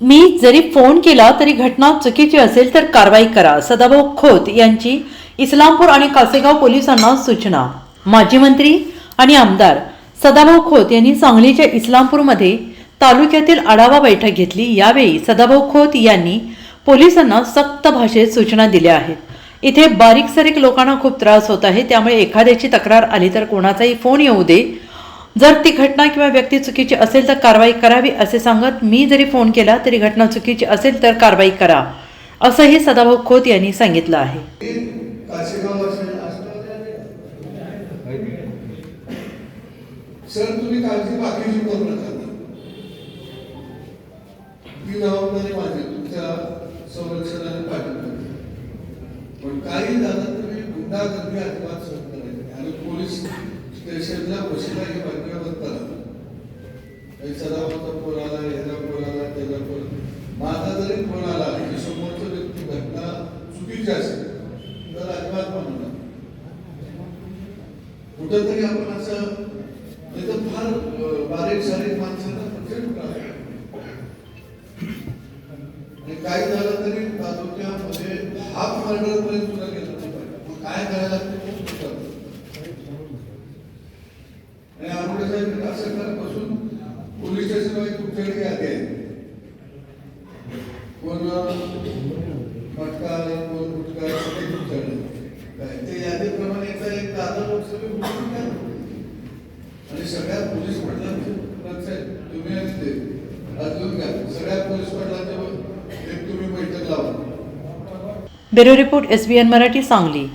मी जरी फोन केला तरी घटना चुकीची असेल तर कारवाई करा. सदाभाऊ खोत यांची इस्लामपूर आणि कासेगाव पोलिसांना सूचना. माजी मंत्री आणि आमदार सदाभाऊ खोत यांनी सांगलीच्या इस्लामपूरमध्ये तालुक्यातील आढावा बैठक घेतली. यावेळी सदाभाऊ खोत यांनी पोलिसांना सक्त भाषेत सूचना दिल्या आहेत. इथे बारीक सारीक लोकांना खूप त्रास होत आहे, त्यामुळे एखाद्याची तक्रार आली तर कोणाचाही फोन येऊ दे. जर ती घटना किंवा व्यक्ती चुकीची असेल तर कारवाई करावी असे सांगत, मी जरी फोन केला तरी घटना चुकीची असेल तर कारवाई करा असंही सदाभाऊ खोत यांनी सांगितलं आहे. सर तुम्ही काळजी बाकीची करू नका. ती जबाबदारी माझी तुमच्या संरक्षणाने पाठवतो. पण काही झालं तरी गुंडागर्दी अजिबात सहन करायची आणि पोलीस स्टेशनला बसला हे बातम्या बंद करा. सदाभाऊचा फोन आला, ह्याचा फोन आला, त्याचा फोन, माझा जरी फोन आला की समोरची व्यक्ती घटना चुकीची असेल तर अजिबात म्हणू नका. कुठंतरी आपण असं फार बारीक सारीक माणसांना प्रचंड आणि काय झालं तरी तालुक्यामध्ये हाफ मर्डर पर्यंत सुद्धा गेलं नाही. काय करायला लागतं आणि आरोग्य साहेब असं करपासून पोलीस स्टेशनवर तुमच्याकडे यादी आहे. कोण मटका कोण गुटखा सगळे तुमच्याकडे ते यादीप्रमाणे एक दादा लोक सगळे आणि सगळ्या पोलीस पाटलांचे तुम्ही अजून घ्या. सगळ्या पोलीस पाटलांच्या एक तुम्ही बैठक लावा. Bureau report SBN Marathi Sangli.